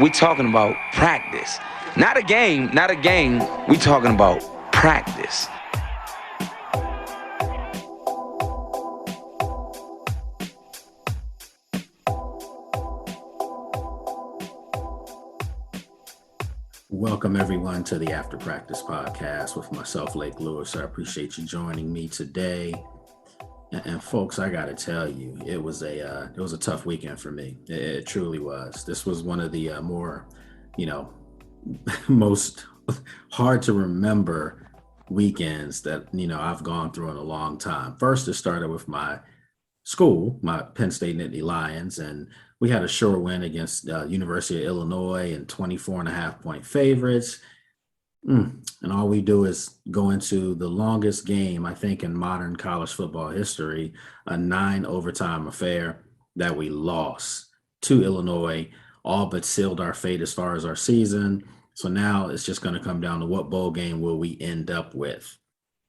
we talking about practice. Not a game, not a game. We talking about practice. Welcome, everyone, to the After Practice podcast with myself, Lake Lewis. I appreciate you joining me today. And folks, I got to tell you, it was a tough weekend for me. It truly was. This was one of the more, you know, most hard to remember weekends that I've gone through in a long time. First, it started with my school, my Penn State Nittany Lions, and we had a sure win against University of Illinois and 24 and a half point favorites. And all we do is go into the longest game, I think, in modern college football history, a 9 overtime affair that we lost to Illinois, all but sealed our fate as far as our season. So now it's just going to come down to what bowl game will we end up with.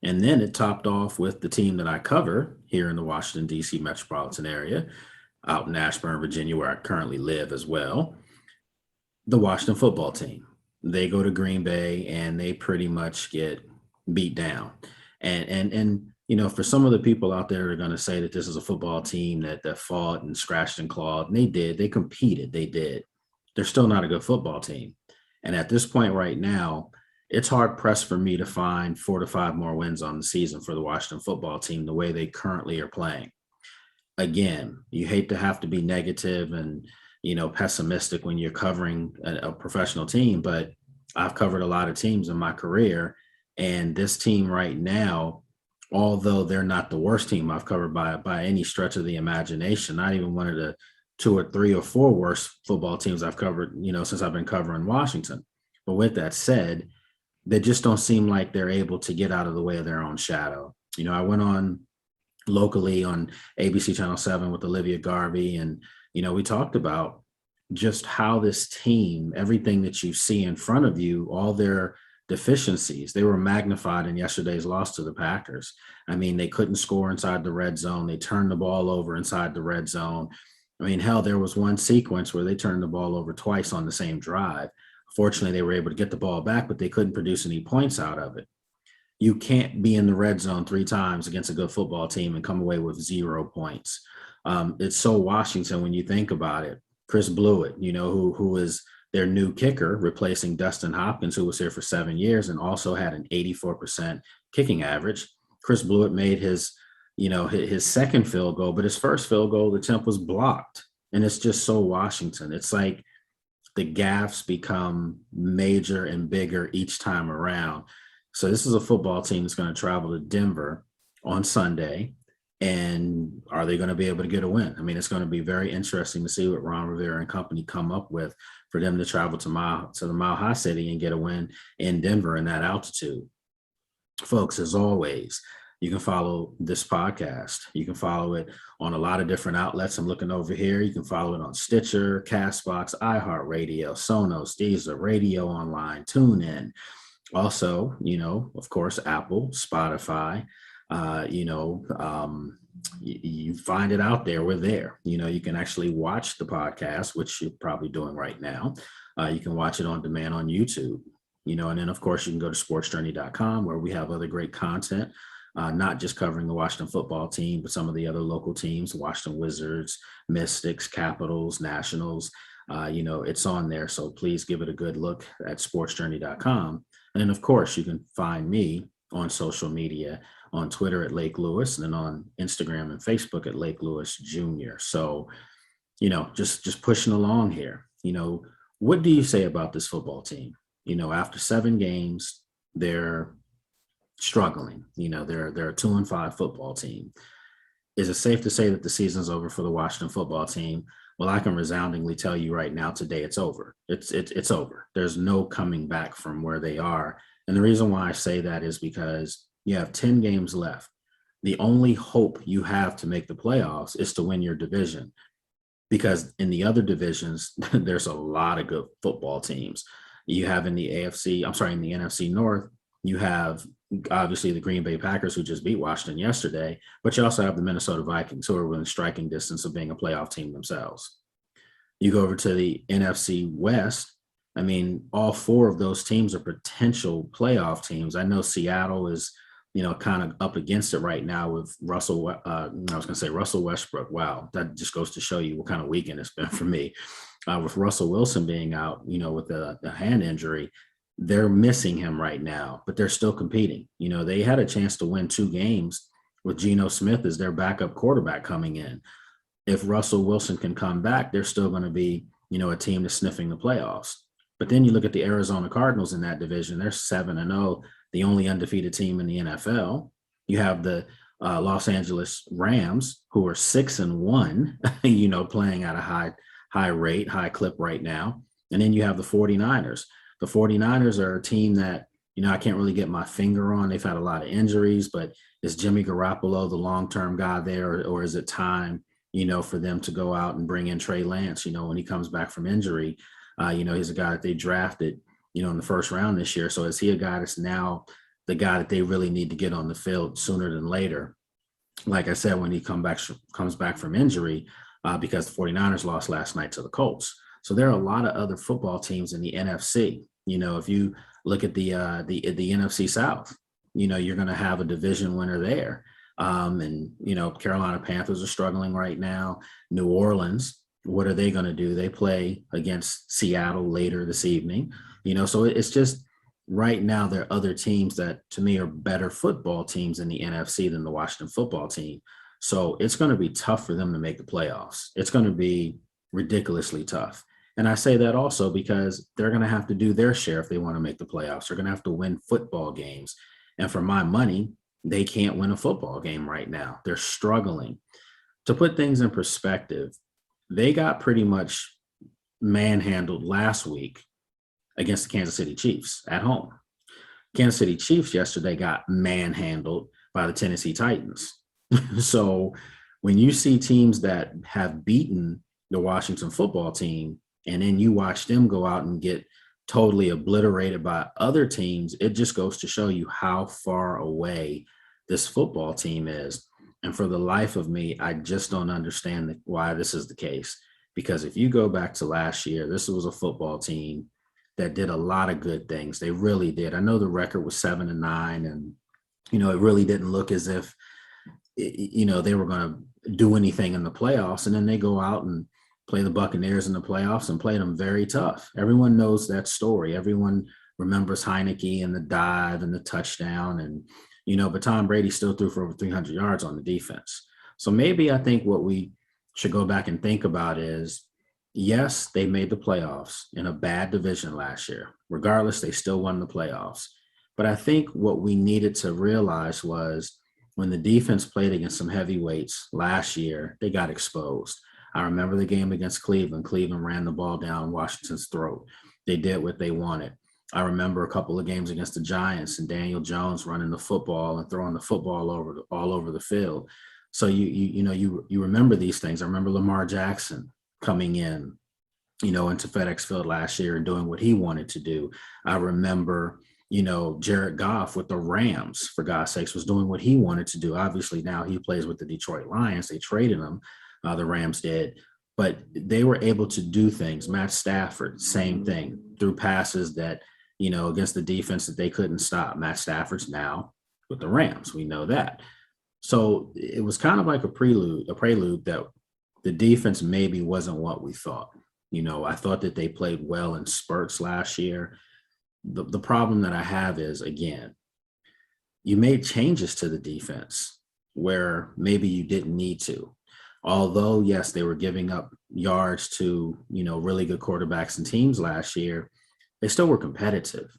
And then it topped off with the team that I cover here in the Washington, D.C. metropolitan area, out in Ashburn, Virginia, where I currently live as well, the Washington football team. They go to Green Bay and they pretty much get beat down. And for some of the people out there who are going to say that this is a football team that fought and scratched and clawed, and they did. They competed. They did. They're still not a good football team. And at this point right now, it's hard pressed for me to find 4 to 5 more wins on the season for the Washington football team the way they currently are playing. Again, you hate to have to be negative and pessimistic when you're covering a professional team, but I've covered a lot of teams in my career, and this team right now, although they're not the worst team I've covered by any stretch of the imagination, not even one of the 2 or 3 or 4 worst football teams I've covered, since I've been covering Washington. But with that said, they just don't seem like they're able to get out of the way of their own shadow. I went on locally on ABC Channel 7 with Olivia Garvey, and we talked about just how this team, everything that you see in front of you, all their deficiencies, they were magnified in yesterday's loss to the Packers. I mean, they couldn't score inside the red zone. They turned the ball over inside the red zone. I mean, hell, there was one sequence where they turned the ball over twice on the same drive. Fortunately, they were able to get the ball back, but they couldn't produce any points out of it. You can't be in the red zone 3 times against a good football team and come away with 0 points. It's so Washington when you think about it. Chris Blewett, who is their new kicker, replacing Dustin Hopkins, who was here for 7 years and also had an 84% kicking average. Chris Blewett made his second field goal, but his first field goal attempt was blocked. And it's just so Washington. It's like the gaffes become major and bigger each time around. So this is a football team that's going to travel to Denver on Sunday. And are they going to be able to get a win? I mean, it's going to be very interesting to see what Ron Rivera and company come up with for them to travel to the Mile High City and get a win in Denver in that altitude. Folks, as always, you can follow this podcast. You can follow it on a lot of different outlets. I'm looking over here. You can follow it on Stitcher, Castbox, iHeartRadio, Sonos, Deezer, Radio Online, TuneIn. Also, of course, Apple, Spotify. You find it out there. We're there. You can actually watch the podcast, which you're probably doing right now. You can watch it on demand on YouTube. And then, of course, you can go to sportsjourney.com where we have other great content, not just covering the Washington football team, but some of the other local teams, Washington Wizards, Mystics, Capitals, Nationals. It's on there. So please give it a good look at sportsjourney.com. And then, of course, you can find me on social media, on Twitter at Lake Lewis, and then on Instagram and Facebook at Lake Lewis Jr. So, just pushing along here. What do you say about this football team? After 7 games, they're struggling. They're a 2-5 football team. Is it safe to say that the season's over for the Washington football team? Well, I can resoundingly tell you right now today it's over. It's over. There's no coming back from where they are. And the reason why I say that is because you have 10 games left. The only hope you have to make the playoffs is to win your division, because in the other divisions, there's a lot of good football teams. You have in the NFC North, you have obviously the Green Bay Packers, who just beat Washington yesterday, but you also have the Minnesota Vikings, who are within striking distance of being a playoff team themselves. You go over to the NFC West. I mean, all four of those teams are potential playoff teams. I know Seattle is, kind of up against it right now with Russell. I was going to say Russell Westbrook. Wow, that just goes to show you what kind of weekend it's been for me. With Russell Wilson being out, with a hand injury, they're missing him right now, but they're still competing. They had a chance to win 2 games with Geno Smith as their backup quarterback coming in. If Russell Wilson can come back, they're still going to be, a team that's sniffing the playoffs. But then you look at the Arizona Cardinals in that division, they're 7-0, the only undefeated team in the NFL. You have the Los Angeles Rams, who are 6-1, playing at a high rate, high clip right now. And then you have the 49ers. The 49ers are a team that, I can't really get my finger on. They've had a lot of injuries, but is Jimmy Garoppolo the long-term guy there, or is it time, for them to go out and bring in Trey Lance, when he comes back from injury? He's a guy that they drafted, in the first round this year. So is he a guy that's now the guy that they really need to get on the field sooner than later? Like I said, when he comes back from injury, because the 49ers lost last night to the Colts. So there are a lot of other football teams in the NFC. If you look at the NFC South, you're going to have a division winner there. And Carolina Panthers are struggling right now. New Orleans, what are they going to do? They play against Seattle later this evening. So it's just right now there are other teams that to me are better football teams in the NFC than the Washington football team. So it's going to be tough for them to make the playoffs. It's going to be ridiculously tough. And I say that also because they're going to have to do their share if they want to make the playoffs. They're going to have to win football games. And for my money, they can't win a football game right now. They're struggling. To put things in perspective, they got pretty much manhandled last week against the Kansas City Chiefs at home. Kansas City Chiefs yesterday got manhandled by the Tennessee Titans. So when you see teams that have beaten the Washington football team, and then you watch them go out and get totally obliterated by other teams, it just goes to show you how far away this football team is. And for the life of me, I just don't understand why this is the case. Because if you go back to last year, this was a football team that did a lot of good things. They really did. I know the record was 7-9, and, it really didn't look as if, they were going to do anything in the playoffs. And then they go out and play the Buccaneers in the playoffs and play them very tough. Everyone knows that story. Everyone remembers Heineke and the dive and the touchdown. And, but Tom Brady still threw for over 300 yards on the defense. So maybe I think what we should go back and think about is, yes, they made the playoffs in a bad division last year. Regardless, they still won the playoffs. But I think what we needed to realize was when the defense played against some heavyweights last year, they got exposed. I remember the game against Cleveland. Cleveland ran the ball down Washington's throat. They did what they wanted. I remember a couple of games against the Giants and Daniel Jones running the football and throwing the football all over the field. So you remember these things. I remember Lamar Jackson coming in, into FedEx Field last year and doing what he wanted to do. I remember, Jared Goff with the Rams, for God's sakes, was doing what he wanted to do. Obviously, now he plays with the Detroit Lions. They traded him. The Rams did, but they were able to do things. Matt Stafford, same thing, threw passes that, against the defense that they couldn't stop. Matt Stafford's now with the Rams. We know that. So it was kind of like a prelude that the defense maybe wasn't what we thought. I thought that they played well in spurts last year. The problem that I have is, again, you made changes to the defense where maybe you didn't need to. Although, yes, they were giving up yards to, really good quarterbacks and teams last year, they still were competitive.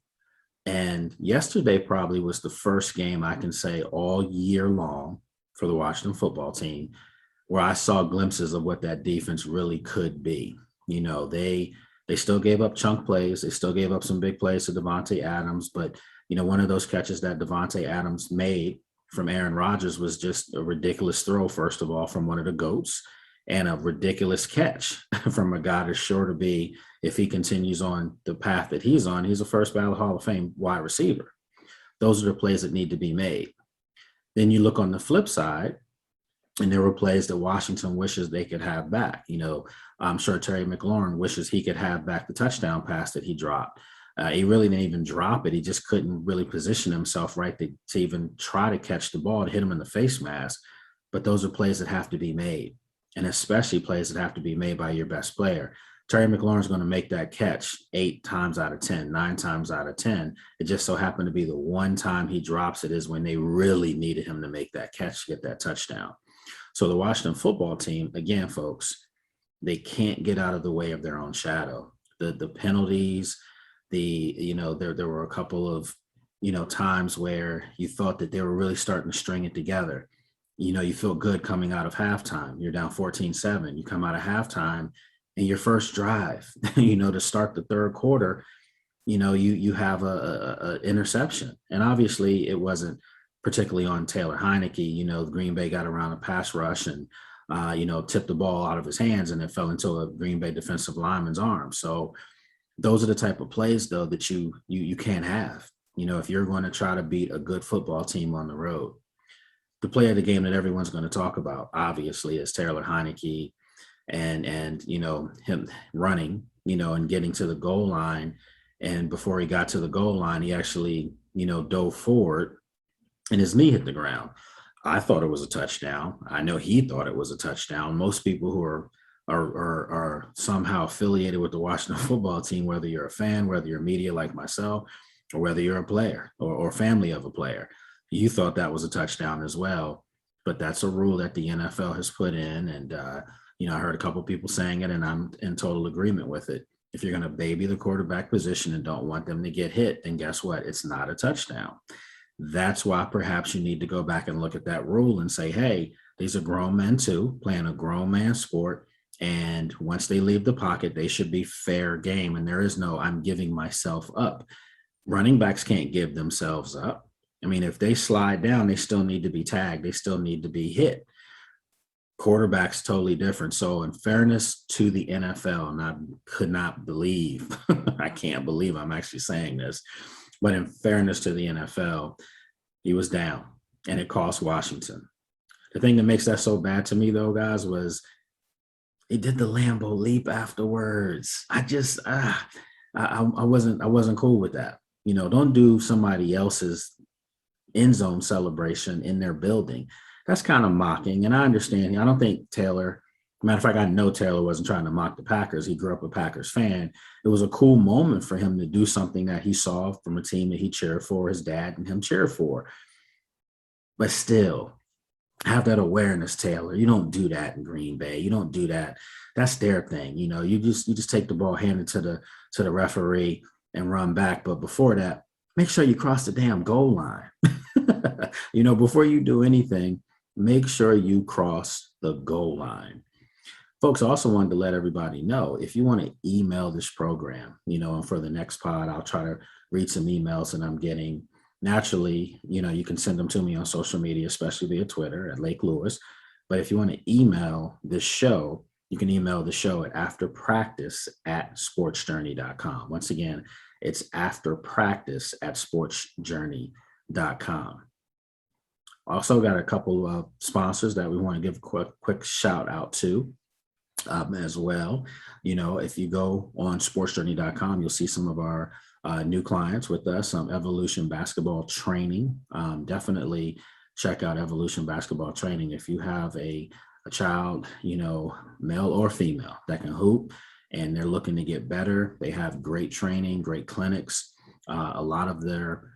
And yesterday probably was the first game I can say all year long for the Washington football team where I saw glimpses of what that defense really could be. They still gave up chunk plays. They still gave up some big plays to Devontae Adams. But, one of those catches that Devontae Adams made from Aaron Rodgers was just a ridiculous throw, first of all, from one of the GOATs, and a ridiculous catch from a guy that's sure to be, if he continues on the path that he's on, he's a first ballot Hall of Fame wide receiver. Those are the plays that need to be made. Then you look on the flip side, And there were plays that Washington wishes they could have back. I'm sure Terry McLaurin wishes he could have back the touchdown pass that he dropped. He really didn't even drop it. He just couldn't really position himself right to even try to catch the ball, to hit him in the face mask. But those are plays that have to be made, and especially plays that have to be made by your best player. Terry McLaurin's going to make that catch 8 times out of 10, 9 times out of 10. It just so happened to be the one time he drops it is when they really needed him to make that catch to get that touchdown. So the Washington football team, again, folks, they can't get out of the way of their own shadow. The penalties, there were a couple of, times where you thought that they were really starting to string it together. You feel good coming out of halftime. You're down 14-7. You come out of halftime and your first drive, to start the third quarter, you have a interception. And obviously it wasn't particularly on Taylor Heineke. Green Bay got around a pass rush and, tipped the ball out of his hands and it fell into a Green Bay defensive lineman's arm. So those are the type of plays, though, that you can't have, if you're going to try to beat a good football team on the road. The play of the game that everyone's going to talk about, obviously, is Taylor Heineke and him running, and getting to the goal line. And before he got to the goal line, he actually, dove forward and his knee hit the ground. I thought it was a touchdown. I know he thought it was a touchdown. Most people who are somehow affiliated with the Washington football team, whether you're a fan, whether you're media like myself, or whether you're a player or family of a player, you thought that was a touchdown as well. But that's a rule that the NFL has put in. And, I heard a couple of people saying it, and I'm in total agreement with it. If you're going to baby the quarterback position and don't want them to get hit, then guess what? It's not a touchdown. That's why perhaps you need to go back and look at that rule and say, hey, these are grown men too, playing a grown man sport. And once they leave the pocket, they should be fair game. And there is no, I'm giving myself up. Running backs can't give themselves up. I mean, if they slide down, they still need to be tagged. They still need to be hit. Quarterback's totally different. So in fairness to the NFL, and I could not believe, I can't believe I'm actually saying this, but in fairness to the NFL, he was down and it cost Washington. The thing that makes that so bad to me, though, guys, was he did the Lambeau leap afterwards. I wasn't cool with that. Don't do somebody else's end zone celebration in their building. That's kind of mocking. And I understand. I don't think Taylor, matter of fact, I know Taylor wasn't trying to mock the Packers. He grew up a Packers fan. It was a cool moment for him to do something that he saw from a team that he cheered for, his dad and him cheer for. But still, have that awareness, Taylor. You don't do that in Green Bay. You don't do that. That's their thing. You just take the ball, hand it to the referee and run back. But before that, make sure you cross the damn goal line. Before you do anything, make sure you cross the goal line. Folks, I also wanted to let everybody know, if you want to email this program, and for the next pod, I'll try to read some emails that I'm getting. Naturally, you can send them to me on social media, especially via Twitter at Lake Lewis. But if you want to email this show, you can email the show at afterpractice@sportsjourney.com. Once again, it's afterpractice@sportsjourney.com. Also got a couple of sponsors that we want to give a quick shout out to as well. If you go on sportsjourney.com, you'll see some of our new clients with us, Evolution Basketball Training. Definitely check out Evolution Basketball Training. If you have a child, male or female, that can hoop and they're looking to get better, they have great training, great clinics. A lot of their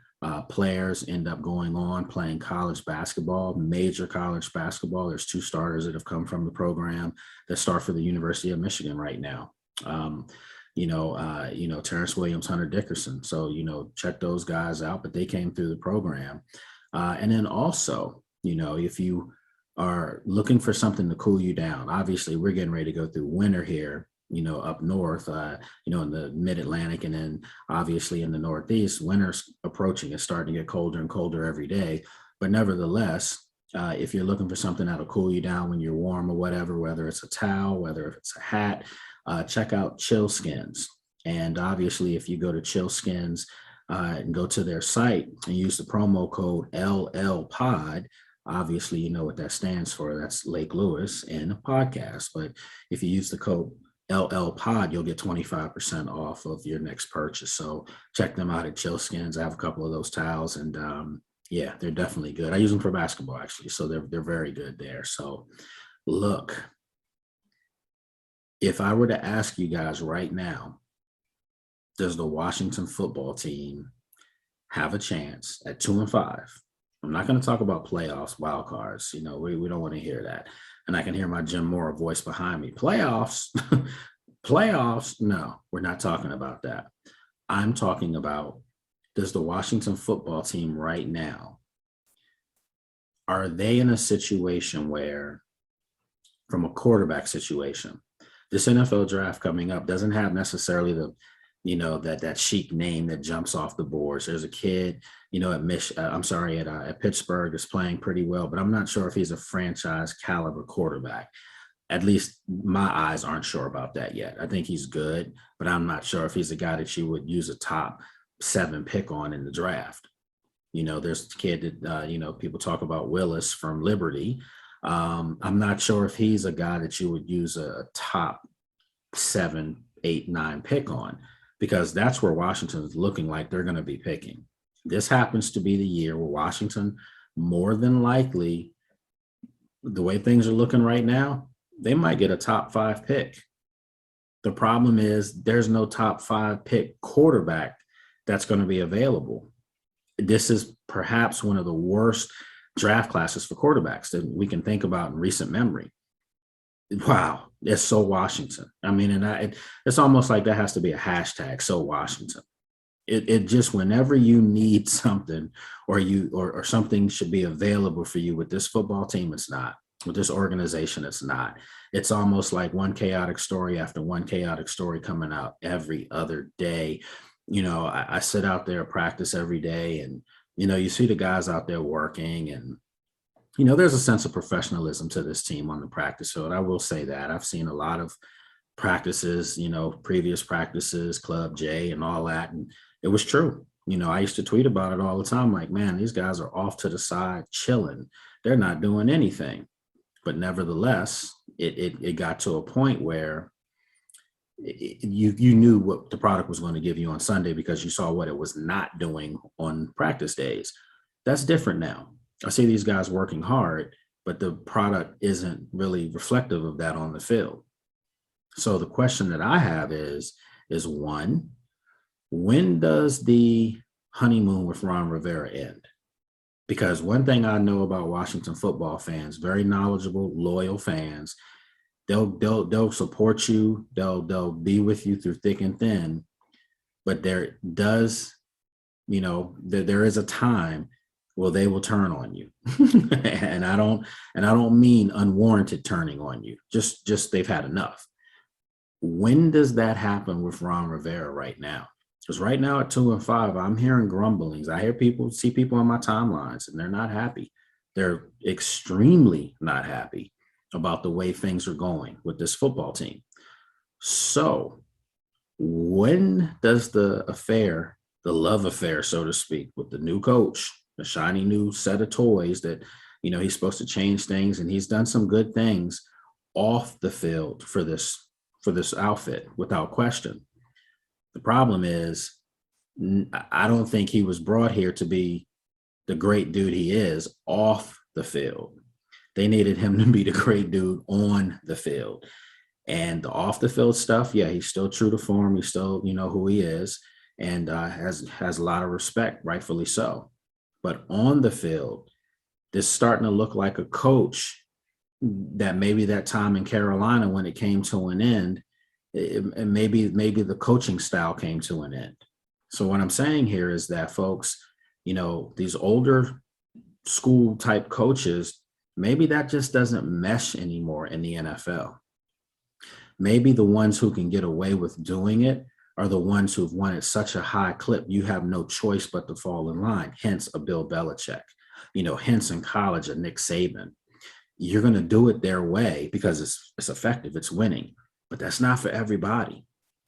players end up going on playing college basketball, major college basketball. There's 2 starters that have come from the program that start for the University of Michigan right now. Terrence Williams, Hunter Dickerson. So, check those guys out, but they came through the program. And then also, if you are looking for something to cool you down, obviously we're getting ready to go through winter here, up north, in the mid-Atlantic, and then obviously in the Northeast, winter's approaching. It's starting to get colder and colder every day. But nevertheless, if you're looking for something that'll cool you down when you're warm or whatever, whether it's a towel, whether it's a hat, check out Chill Skins. And obviously, if you go to Chill Skins and go to their site and use the promo code LLPOD, Obviously, you know what that stands for. That's Lake Lewis and a podcast. But if you use the code LL Pod, you'll get 25% off of your next purchase. So check them out at Chill Skins. I have a couple of those towels, and yeah, they're definitely good. I use them for basketball actually, so they're very good there. So look, if I were to ask you guys right now, does the Washington football team have a chance at 2-5? I'm not going to talk about playoffs, wild cards. You know, we don't want to hear that. And I can hear my Jim Mora voice behind me. Playoffs, playoffs. No, we're not talking about that. I'm talking about, does the Washington football team right now, are they in a situation where, from a quarterback situation, this NFL draft coming up doesn't have necessarily the, that chic name that jumps off the boards. There's a kid, at Pittsburgh is playing pretty well, but I'm not sure if he's a franchise caliber quarterback. At least my eyes aren't sure about that yet. I think he's good, but I'm not sure if he's a guy that you would use a top 7 pick on in the draft. There's a kid that, people talk about Willis from Liberty. I'm not sure if he's a guy that you would use a top 7, 8, 9 pick on, because that's where Washington is looking like they're going to be picking. This happens to be the year where Washington, more than likely, the way things are looking right now, they might get a top 5 pick. The problem is there's no top 5 pick quarterback that's going to be available. This is perhaps one of the worst draft classes for quarterbacks that we can think about in recent memory. Wow, it's so Washington. I mean, and it's almost like that has to be a hashtag, so Washington. It just, whenever you need something or something should be available for you with this football team, it's not. With this organization, it's not. It's almost like one chaotic story after one chaotic story coming out every other day. I sit out there practice every day, and, you see the guys out there working, and, there's a sense of professionalism to this team on the practice field. I will say that. I've seen a lot of practices, previous practices, Club J and all that, and it was true. I used to tweet about it all the time, like, man, these guys are off to the side chilling. They're not doing anything. But nevertheless, it got to a point where you knew what the product was going to give you on Sunday because you saw what it was not doing on practice days. That's different now. I see these guys working hard, but the product isn't really reflective of that on the field. So the question that I have is one, when does the honeymoon with Ron Rivera end? Because one thing I know about Washington football fans, very knowledgeable, loyal fans, they'll support you, they'll be with you through thick and thin, but there is a time where they will turn on you. and I don't mean unwarranted turning on you. Just they've had enough. When does that happen with Ron Rivera right now? Because right now at 2-5, I'm hearing grumblings. I see people on my timelines, and they're not happy. They're extremely not happy about the way things are going with this football team. So when does the love affair, so to speak, with the new coach, the shiny new set of toys that, he's supposed to change things, and he's done some good things off the field for this outfit, without question. The problem is, I don't think he was brought here to be the great dude he is off the field. They needed him to be the great dude on the field. And the off the field stuff, yeah, he's still true to form. He's still, who he is, and has a lot of respect, rightfully so. But on the field, this starting to look like a coach that maybe that time in Carolina when it came to an end, maybe the coaching style came to an end. So what I'm saying here is that, folks, these older school type coaches, maybe that just doesn't mesh anymore in the NFL. Maybe the ones who can get away with doing it are the ones who've won at such a high clip, you have no choice but to fall in line. Hence a Bill Belichick, hence in college a Nick Saban. You're going to do it their way because it's effective, it's winning, but that's not for everybody.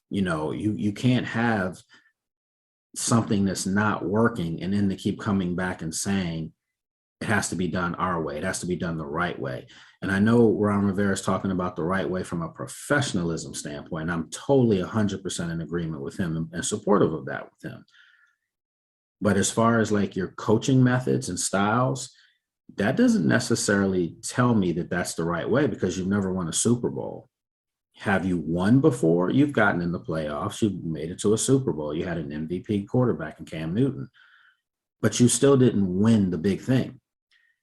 You can't have something that's not working and then to keep coming back and saying, It has to be done our way. It has to be done the right way. And I know Ron Rivera is talking about the right way from a professionalism standpoint. And I'm totally 100% in agreement with him and supportive of that with him. But as far as like your coaching methods and styles, that doesn't necessarily tell me that that's the right way because you've never won a Super Bowl. Have you won before? You've gotten in the playoffs. You've made it to a Super Bowl. You had an MVP quarterback in Cam Newton, but you still didn't win the big thing.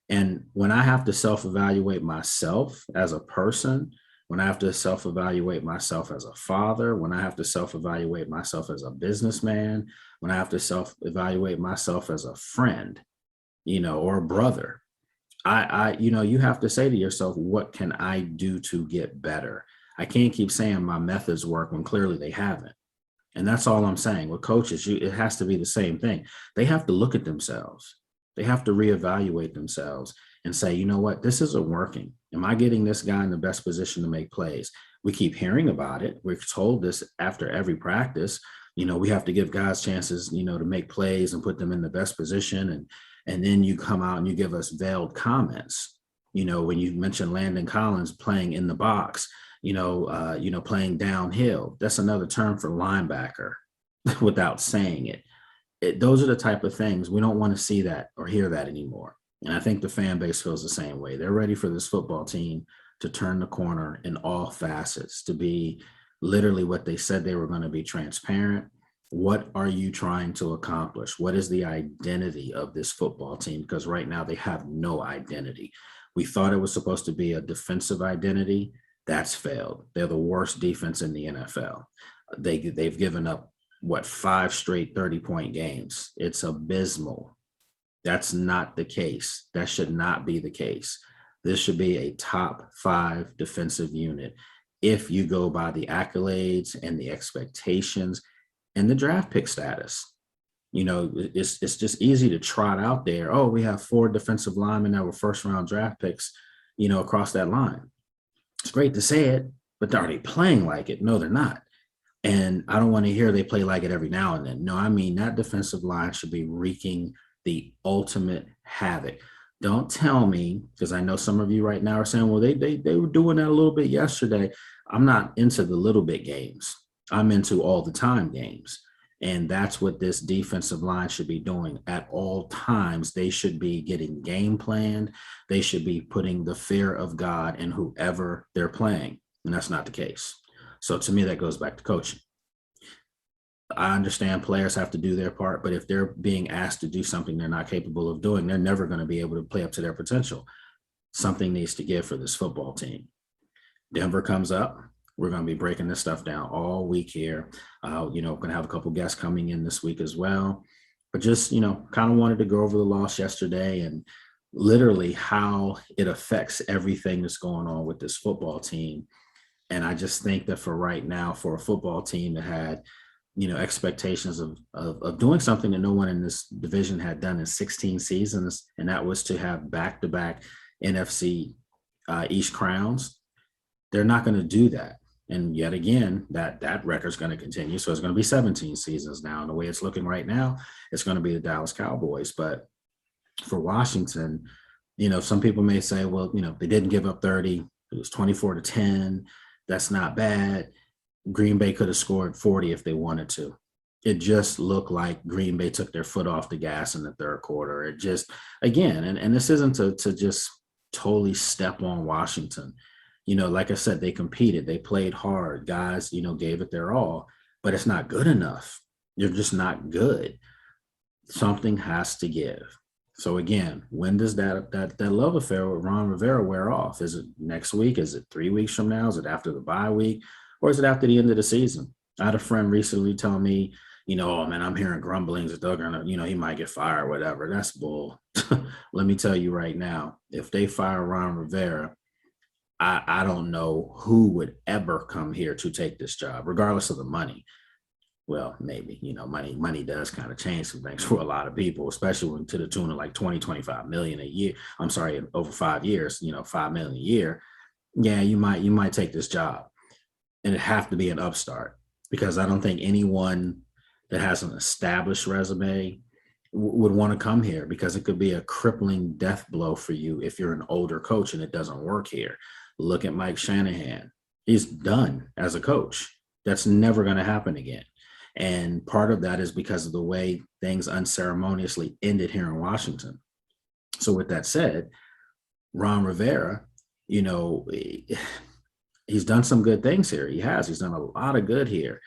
And when I have to self-evaluate myself as a person, when I have to self-evaluate myself as a father, when I have to self-evaluate myself as a businessman, when I have to self-evaluate myself as a friend, or a brother, you have to say to yourself, what can I do to get better? I can't keep saying my methods work when clearly they haven't. And that's all I'm saying. With coaches, it has to be the same thing. They have to look at themselves. They have to reevaluate themselves and say, you know what, this isn't working. Am I getting this guy in the best position to make plays? We keep hearing about it. We're told this after every practice. We have to give guys chances, to make plays and put them in the best position. And then you come out and you give us veiled comments. When you mentioned Landon Collins playing in the box, playing downhill, that's another term for linebacker without saying it. Those are the type of things we don't want to see that or hear that anymore. And I think the fan base feels the same way. They're ready for this football team to turn the corner in all facets, to be literally what they said they were going to be: transparent. What are you trying to accomplish? What is the identity of this football team? Because right now they have no identity. We thought it was supposed to be a defensive identity. That's failed. They're the worst defense in the NFL. They've given up 5 straight 30-point games. It's abysmal. That's not the case. That should not be the case. This should be a top 5 defensive unit if you go by the accolades and the expectations and the draft pick status. It's just easy to trot out there. Oh, we have 4 defensive linemen that were first-round draft picks, across that line. It's great to say it, but are they playing like it? No, they're not. And I don't want to hear they play like it every now and then. No, I mean, that defensive line should be wreaking the ultimate havoc. Don't tell me, because I know some of you right now are saying, well, they were doing that a little bit yesterday. I'm not into the little bit games. I'm into all the time games. And that's what this defensive line should be doing at all times. They should be getting game planned. They should be putting the fear of God in whoever they're playing. And that's not the case. So to me, that goes back to coaching. I understand players have to do their part, but if they're being asked to do something they're not capable of doing, they're never going to be able to play up to their potential. Something needs to give for this football team. Denver comes up. We're going to be breaking this stuff down all week here. Going to have a couple guests coming in this week as well. But just, kind of wanted to go over the loss yesterday and literally how it affects everything that's going on with this football team. And I just think that for right now, for a football team that had, expectations of doing something that no one in this division had done in 16 seasons, and that was to have back-to-back NFC East crowns, they're not going to do that. And yet again, that record's going to continue. So it's going to be 17 seasons now. And the way it's looking right now, it's going to be the Dallas Cowboys. But for Washington, some people may say, well, they didn't give up 30. It was 24-10. That's not bad. Green Bay could have scored 40 if they wanted to. It just looked like Green Bay took their foot off the gas in the third quarter. It just, again, and this isn't to just totally step on Washington. Like I said, they competed, they played hard, guys, gave it their all, but it's not good enough. You're just not good. Something has to give. So again, when does that love affair with Ron Rivera wear off? Is it next week? Is it 3 weeks from now? Is it after the bye week? Or is it after the end of the season? I had a friend recently tell me, oh man, I'm hearing grumblings that they're gonna, he might get fired, whatever. That's bull. Let me tell you right now, if they fire Ron Rivera, I don't know who would ever come here to take this job, regardless of the money. Well, maybe, money does kind of change some things for a lot of people, especially when to the tune of like 25 million a year. I'm sorry, over 5 years, 5 million a year. Yeah, you might take this job, and it have to be an upstart, because I don't think anyone that has an established resume would want to come here, because it could be a crippling death blow for you if you're an older coach and it doesn't work here. Look at Mike Shanahan. He's done as a coach. That's never going to happen again. And part of that is because of the way things unceremoniously ended here in Washington. So with that said, Ron Rivera, you know, he's done some good things here. He has. He's done a lot of good here.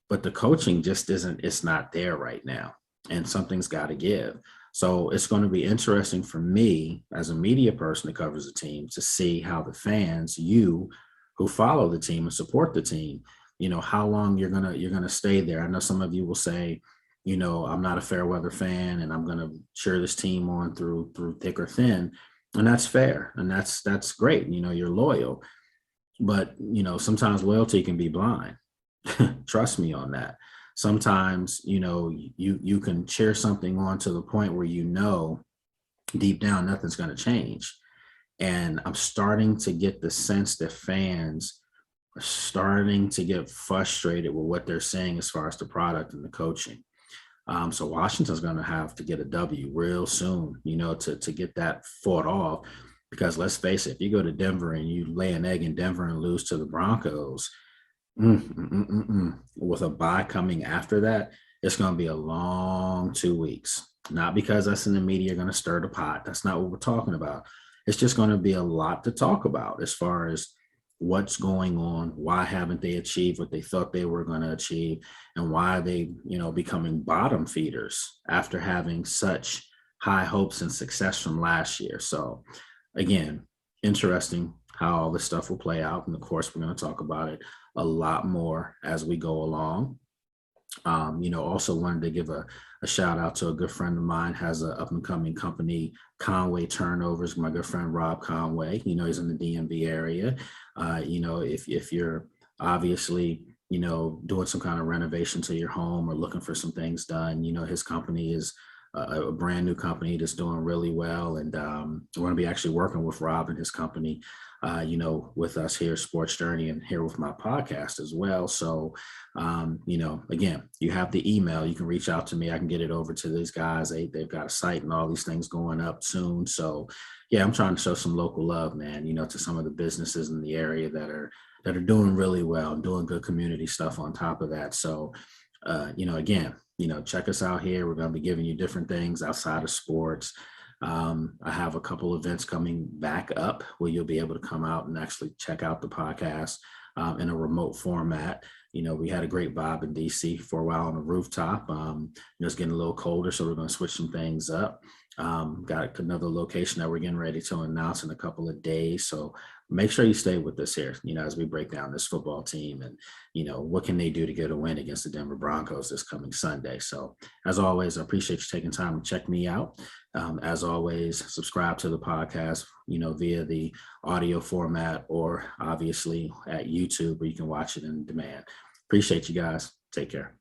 But the coaching just isn't, it's not there right now. And something's got to give. So it's going to be interesting for me as a media person that covers the team to see how the fans, you who follow the team and support the team, you know, how long you're gonna stay there. I know some of you will say, you know, I'm not a fair weather fan and I'm gonna cheer this team on through thick or thin. And that's fair. And that's great. You know, you're loyal. But, you know, sometimes loyalty can be blind. Trust me on that. Sometimes, you know, you can cheer something on to the point where, you know, deep down nothing's going to change. And I'm starting to get the sense that fans are starting to get frustrated with what they're saying as far as the product and the coaching. So Washington's going to have to get a W real soon, you know, to get that fought off. Because let's face it, if you go to Denver and you lay an egg in Denver and lose to the Broncos, with a bye coming after that, it's going to be a long 2 weeks. Not because us in the media are going to stir the pot. That's not what we're talking about. It's just going to be a lot to talk about as far as what's going on, why haven't they achieved what they thought they were going to achieve, and why are they, you know, becoming bottom feeders after having such high hopes and success from last year. So again, interesting how all this stuff will play out. And of course, we're going to talk about it a lot more as we go along. You know, also wanted to give a shout out to a good friend of mine, has an up and coming company, Conway Turnovers. My good friend, Rob Conway, you know, he's in the DMV area. You know, if you're obviously, you know, doing some kind of renovation to your home or looking for some things done, you know, his company is a brand new company that's doing really well. And we're going to be actually working with Rob and his company, you know, with us here, Sports Journey, and here with my podcast as well. So, you know, again, you have the email, you can reach out to me. I can get it over to these guys. They've got a site and all these things going up soon. So yeah, I'm trying to show some local love, man, you know, to some of the businesses in the area that are doing really well, doing good community stuff on top of that. So, you know, again, you know, check us out here. We're going to be giving you different things outside of sports. I have a couple events coming back up where you'll be able to come out and actually check out the podcast in a remote format. You know, we had a great vibe in DC for a while on the rooftop. You know, it's getting a little colder, so we're going to switch some things up. Got another location that we're getting ready to announce in a couple of days. So make sure you stay with us here, you know, as we break down this football team and, you know, what can they do to get a win against the Denver Broncos this coming Sunday. So as always, I appreciate you taking time to check me out. As always, subscribe to the podcast, you know, via the audio format or obviously at YouTube where you can watch it in demand. Appreciate you guys. Take care.